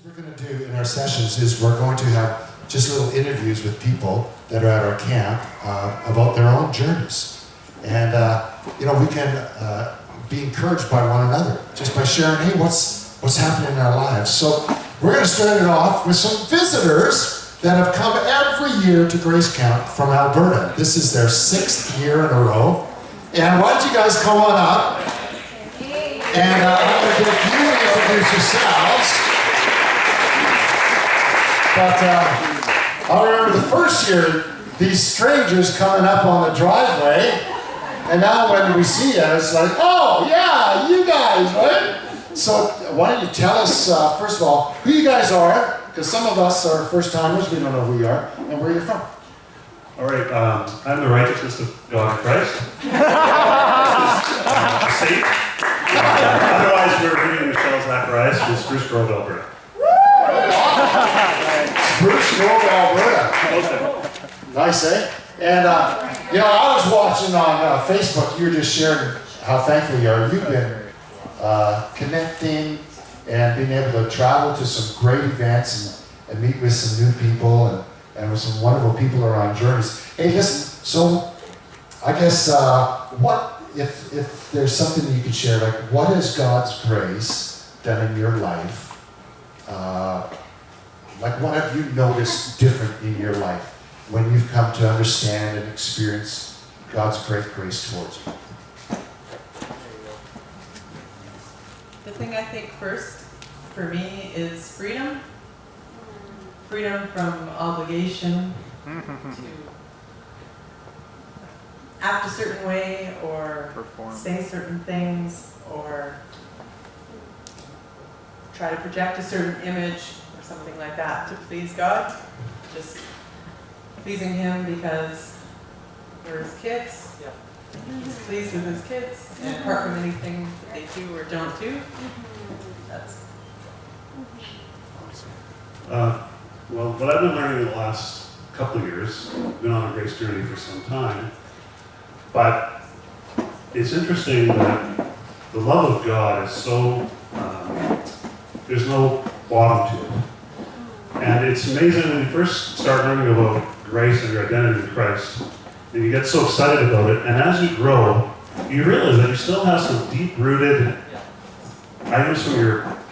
we're going to do in our sessions is we're going to have just little interviews with people that are at our camp about their own journeys. And, we can be encouraged by one another just by sharing, hey, what's happening in our lives. So we're going to start it off with some visitors that have come every year to Grace Camp from Alberta. This is their 6th year in a row. And why don't you guys come on up? And I'm going to get you to introduce yourselves. But I remember the first year, these strangers coming up on the driveway, and now when we see you, it's like, oh yeah, you guys, right? So why don't you tell us, first of all, who you guys are, because some of us are first-timers, we don't know who you are, and where you're from. All right, I'm the righteousness of God in Christ. Saint. Otherwise, we're reading Michelle Zacharias from Spruce Grove, Alberta. Spruce Grove, Alberta. Nice, eh? And, I was watching on Facebook, you were just sharing how thankful you are. You've been connecting and being able to travel to some great events and meet with some new people and with some wonderful people around journeys. Hey, listen, so I guess what if there's something you could share, like what has God's grace done in your life? Like what have you noticed different in your life when you've come to understand and experience God's great grace towards you? The thing I think first for me is freedom. Freedom from obligation to act a certain way or say certain things or try to project a certain image or something like that to please God. Just pleasing Him because we're His kids. He's pleased with His kids, and apart from anything that they do or don't do, that's. Well, what I've been learning in the last couple of years, I've been on a grace journey for some time, but it's interesting that the love of God is so, there's no bottom to it. And it's amazing when you first start learning about grace and your identity in Christ, and you get so excited about it, and as you grow, you realize that you still have some deep-rooted items from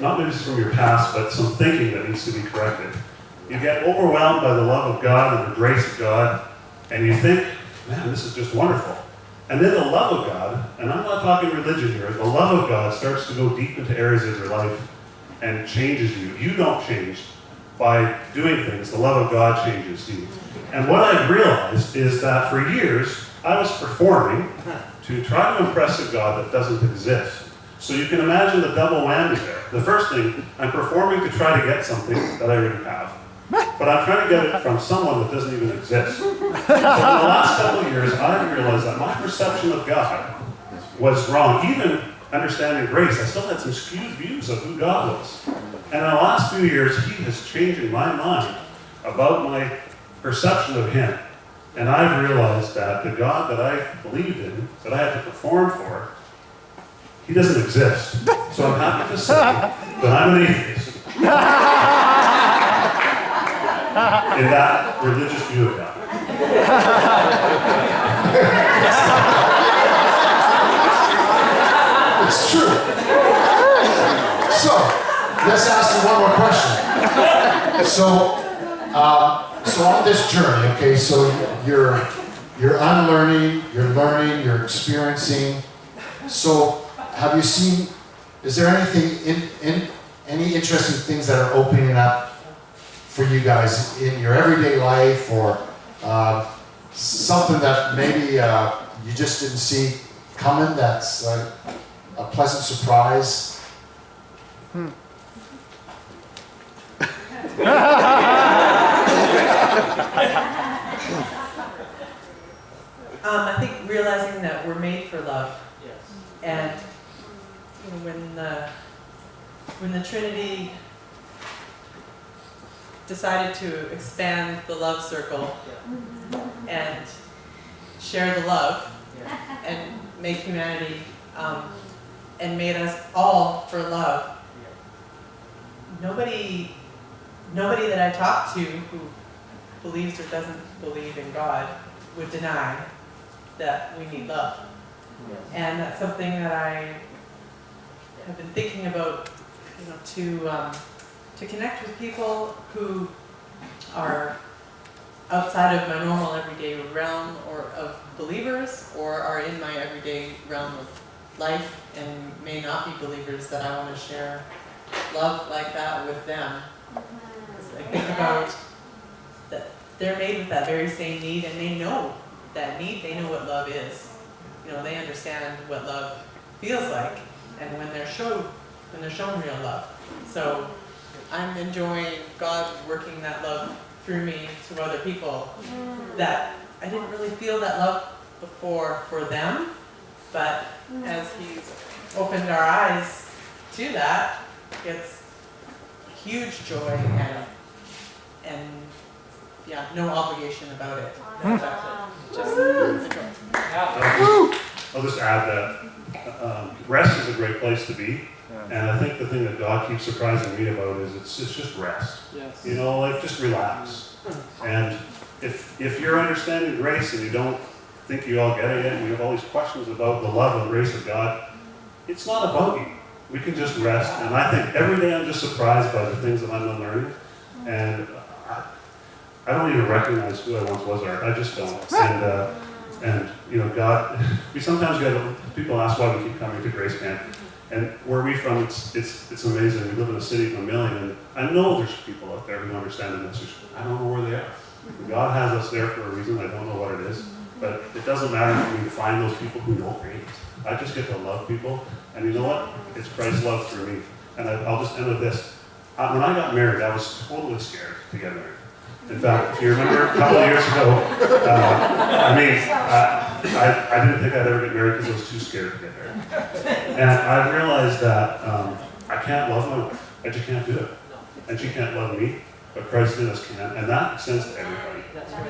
not maybe from your past, but some thinking that needs to be corrected. You get overwhelmed by the love of God and the grace of God, and you think, man, this is just wonderful. And then the love of God, and I'm not talking religion here, the love of God starts to go deep into areas of your life and changes you. You don't change by doing things. The love of God changes you. And what I've realized is that for years, I was performing to try to impress a God that doesn't exist. So you can imagine the double whammy there. The first thing, I'm performing to try to get something that I already have. But I'm trying to get it from someone that doesn't even exist. So in the last couple of years, I realized that my perception of God was wrong. Even understanding grace, I still had some skewed views of who God was. And in the last few years, He has changed my mind about my perception of Him. And I've realized that the God that I believed in, that I had to perform for, He doesn't exist. So I'm happy to say that I'm an atheist. In that religious view of God. It's true. So, let's ask you one more question. So on this journey, okay, so you're unlearning, you're learning, you're experiencing. So, have you seen, is there anything, any interesting things that are opening up for you guys in your everyday life, or something that maybe you just didn't see coming that's a pleasant surprise? I think realizing that we're made for love. Yes. And when the Trinity decided to expand the love circle and share the love and make humanity and made us all for love. Nobody nobody that I talk to who believes or doesn't believe in God would deny that we need love. And that's something that I have been thinking about, to connect with people who are outside of my normal everyday realm or of believers, or are in my everyday realm of life and may not be believers, that I want to share love like that with them. Because I think about that they're made with that very same need, and they know that need, they know what love is. They understand what love feels like, and when they're shown real love. So I'm enjoying God working that love through me to other people that I didn't really feel that love before for them, but as He's opened our eyes to that, it's huge joy and yeah, no obligation about it. Just enjoy. I'll just add that rest is a great place to be. And I think the thing that God keeps surprising me about is it's just rest. Yes. Just relax. And if you're understanding grace and you don't think you all get it yet, and you have all these questions about the love and grace of God, it's not about you. We can just rest. And I think every day I'm just surprised by the things that I'm unlearning. And I don't even recognize who I once was, Art. I just don't. And God, sometimes people ask why we keep coming to Grace Camp. And where we're from, it's amazing. We live in a city of 1 million, and I know there's people out there who understand the message. I don't know where they are. God has us there for a reason. I don't know what it is. But it doesn't matter for me to find those people who know grace. I just get to love people. And you know what? It's Christ's love through me. And I'll just end with this. When I got married, I was totally scared to get married. In fact, if you remember a couple of years ago, I didn't think I'd ever get married because I was too scared to get married. And I realized that I can't love my wife. I just can't do it. And she can't love me, but Christ in us can. And that extends to everybody.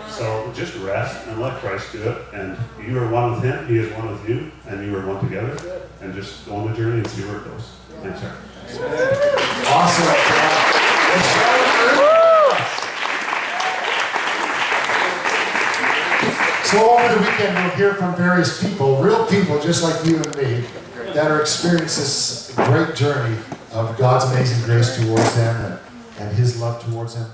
So just rest and let Christ do it. And you are one with Him, He is one with you, and you are one together. And just go on the journey and see where it goes. Thanks, sir. Awesome. So over the weekend we'll hear from various people, real people just like you and me, that are experiencing this great journey of God's amazing grace towards them and His love towards them.